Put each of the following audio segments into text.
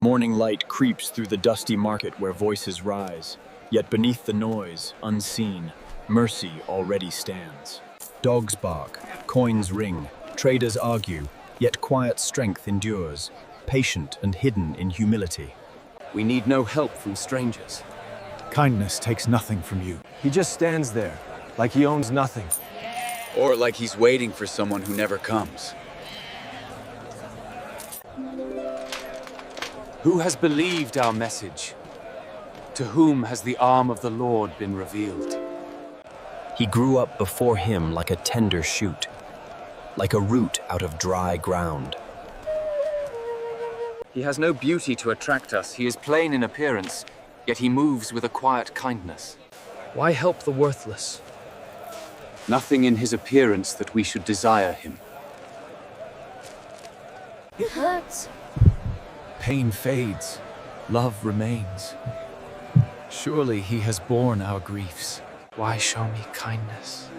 morning light creeps through the dusty market where voices rise. Yet beneath the noise, unseen, mercy already stands. Dogs bark, coins ring, traders argue, yet quiet strength endures, patient and hidden in humility. We need no help from strangers. Kindness takes nothing from you. He just stands there, like he owns nothing. Or like he's waiting for someone who never comes. Who has believed our message? To whom has the arm of the Lord been revealed? He grew up before him like a tender shoot, like a root out of dry ground. He has no beauty to attract us. He is plain in appearance, yet he moves with a quiet kindness. Why help the worthless? Nothing in his appearance that we should desire him. It hurts. Pain fades, love remains. Surely he has borne our griefs. Why show me kindness?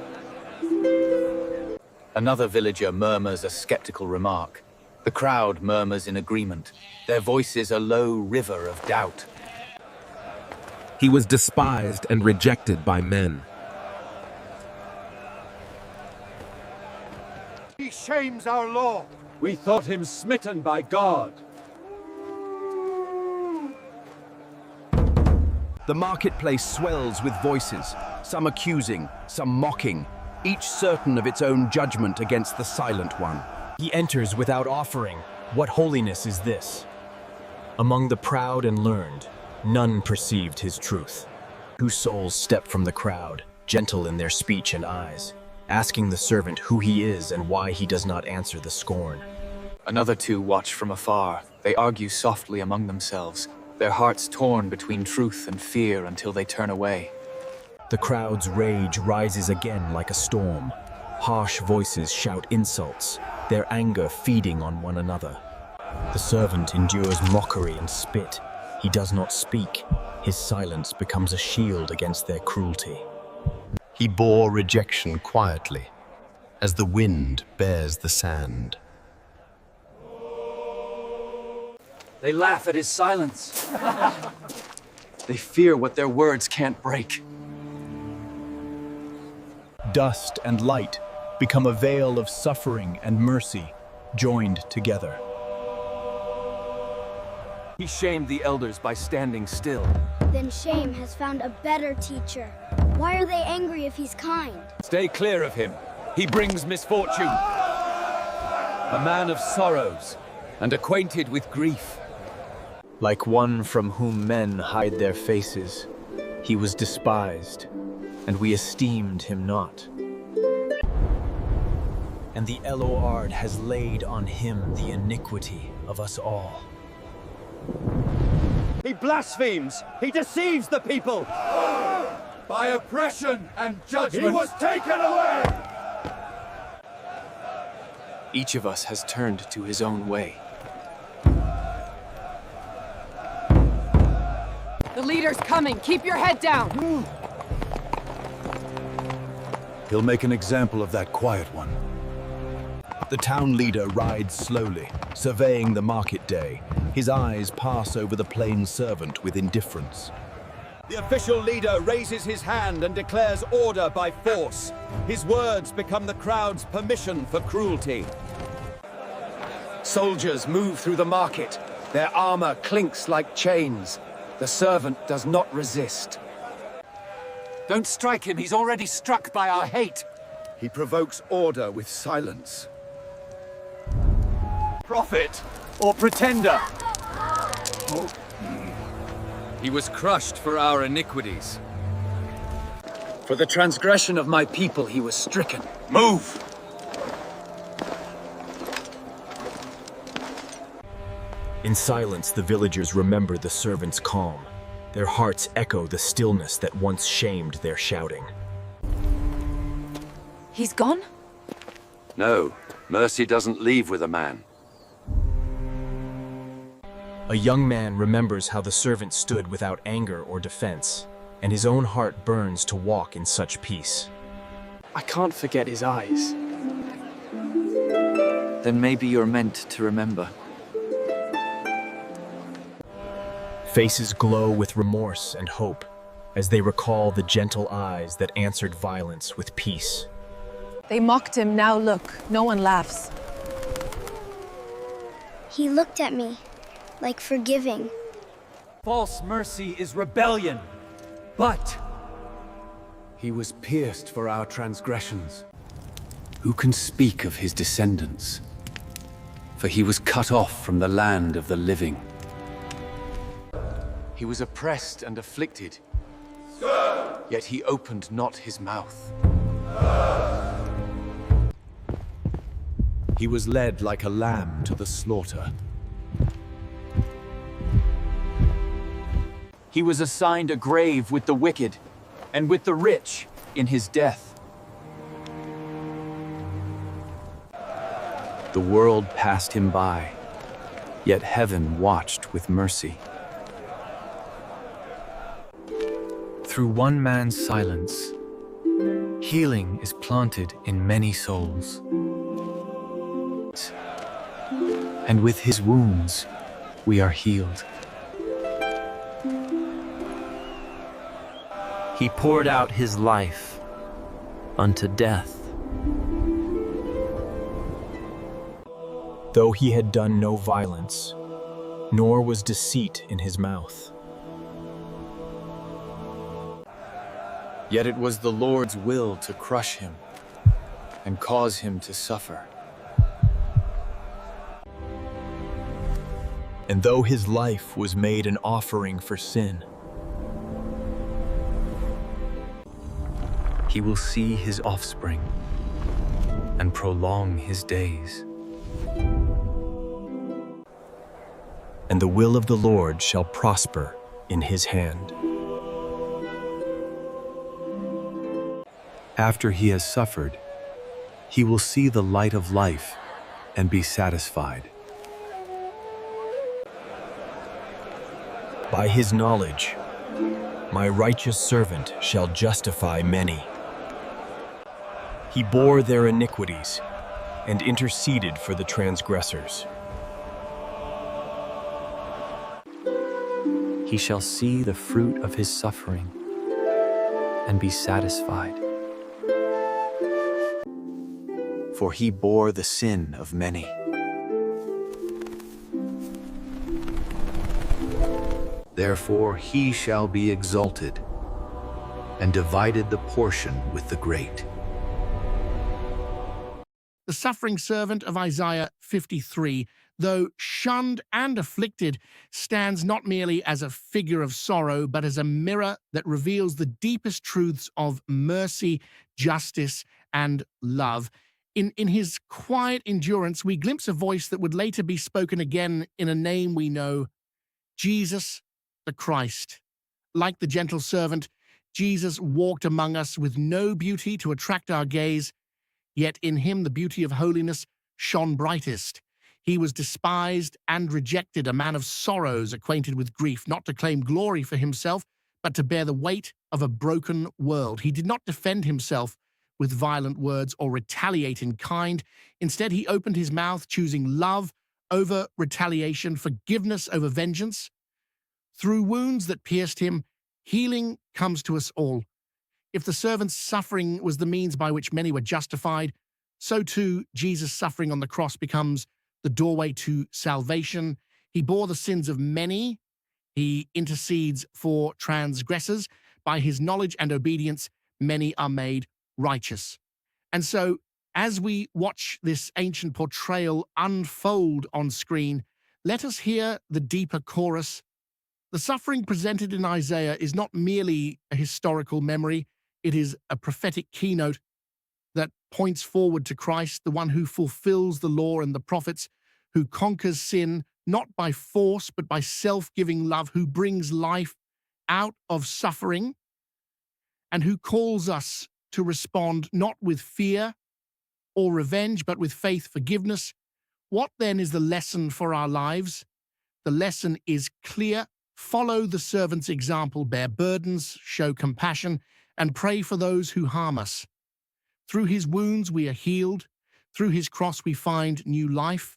Another villager murmurs a skeptical remark. The crowd murmurs in agreement. Their voices a low river of doubt. He was despised and rejected by men. He shames our law. We thought him smitten by God. The marketplace swells with voices, some accusing, some mocking, each certain of its own judgment against the silent one. He enters without offering. What holiness is this? Among the proud and learned, none perceived his truth. Whose souls step from the crowd, gentle in their speech and eyes, asking the servant who he is and why he does not answer the scorn. Another two watch from afar. They argue softly among themselves, their hearts torn between truth and fear until they turn away. The crowd's rage rises again like a storm. Harsh voices shout insults, their anger feeding on one another. The servant endures mockery and spit. He does not speak. His silence becomes a shield against their cruelty. He bore rejection quietly, as the wind bears the sand. They laugh at his silence. They fear what their words can't break. Dust and light become a veil of suffering and mercy joined together. He shamed the elders by standing still. Then shame has found a better teacher. Why are they angry if he's kind? Stay clear of him. He brings misfortune. A man of sorrows and acquainted with grief. Like one from whom men hide their faces, he was despised, and we esteemed him not. And the Elohard has laid on him the iniquity of us all. He blasphemes. He deceives the people. By oppression and judgment. He was taken away. Each of us has turned to his own way. The leader's coming. Keep your head down. He'll make an example of that quiet one. The town leader rides slowly, surveying the market day. His eyes pass over the plain servant with indifference. The official leader raises his hand and declares order by force. His words become the crowd's permission for cruelty. Soldiers move through the market. Their armor clinks like chains. The servant does not resist. Don't strike him. He's already struck by our hate. He provokes order with silence. Prophet or pretender? He was crushed for our iniquities. For the transgression of my people, he was stricken. Move! In silence, the villagers remember the servant's calm. Their hearts echo the stillness that once shamed their shouting. He's gone? No, mercy doesn't leave with a man. A young man remembers how the servant stood without anger or defense, and his own heart burns to walk in such peace. I can't forget his eyes. Then maybe you're meant to remember. Faces glow with remorse and hope as they recall the gentle eyes that answered violence with peace. They mocked him, now look, no one laughs. He looked at me, like forgiving. False mercy is rebellion, but he was pierced for our transgressions. Who can speak of his descendants? For he was cut off from the land of the living. He was oppressed and afflicted, yet he opened not his mouth. He was led like a lamb to the slaughter. He was assigned a grave with the wicked and with the rich in his death. The world passed him by, yet heaven watched with mercy. Through one man's silence, healing is planted in many souls. And with his wounds, we are healed. He poured out his life unto death. Though he had done no violence, nor was deceit in his mouth. Yet it was the Lord's will to crush him and cause him to suffer. And though his life was made an offering for sin, He will see his offspring and prolong his days. and the will of the Lord shall prosper in his hand. After he has suffered, he will see the light of life and be satisfied. By his knowledge, my righteous servant shall justify many. He bore their iniquities and interceded for the transgressors. He shall see the fruit of his suffering and be satisfied. For he bore the sin of many. Therefore he shall be exalted, and divided the portion with the great. The suffering servant of Isaiah 53, though shunned and afflicted, stands not merely as a figure of sorrow, but as a mirror that reveals the deepest truths of mercy, justice, and love. In his quiet endurance, we glimpse a voice that would later be spoken again in a name we know, Jesus the Christ. Like the gentle servant, Jesus walked among us with no beauty to attract our gaze, yet in him the beauty of holiness shone brightest. He was despised and rejected, a man of sorrows, acquainted with grief, not to claim glory for himself, but to bear the weight of a broken world. He did not defend himself with violent words or retaliate in kind. Instead, he opened his mouth, choosing love over retaliation, forgiveness over vengeance. Through wounds that pierced him, healing comes to us all. If the servant's suffering was the means by which many were justified, so too Jesus' suffering on the cross becomes the doorway to salvation. He bore the sins of many. He intercedes for transgressors. By his knowledge and obedience, many are made righteous. And so, as we watch this ancient portrayal unfold on screen, let us hear the deeper chorus. The suffering presented in Isaiah is not merely a historical memory, it is a prophetic keynote that points forward to Christ, the one who fulfills the law and the prophets, who conquers sin not by force but by self-giving love, who brings life out of suffering, and who calls us to respond not with fear or revenge but with faith, forgiveness. What then is the lesson for our lives? The lesson is clear. Follow the servant's example, bear burdens, show compassion, and pray for those who harm us. Through his wounds we are healed, through his cross we find new life,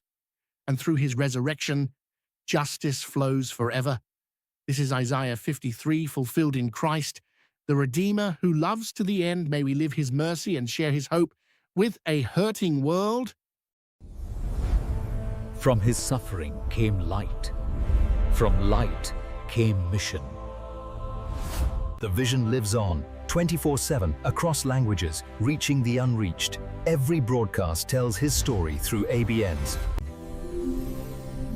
and through his resurrection, justice flows forever. This is Isaiah 53, fulfilled in Christ, the Redeemer who loves to the end. May we live his mercy and share his hope with a hurting world. From his suffering came light. From light came mission. The vision lives on, 24/7, across languages, reaching the unreached. Every broadcast tells his story through ABNs.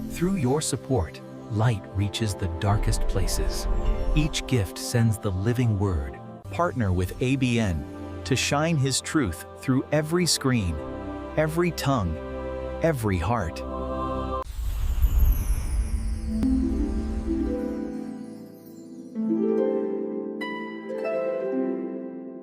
Through your support, light reaches the darkest places. Each gift sends the living word. Partner with ABN to shine his truth through every screen, every tongue, every heart.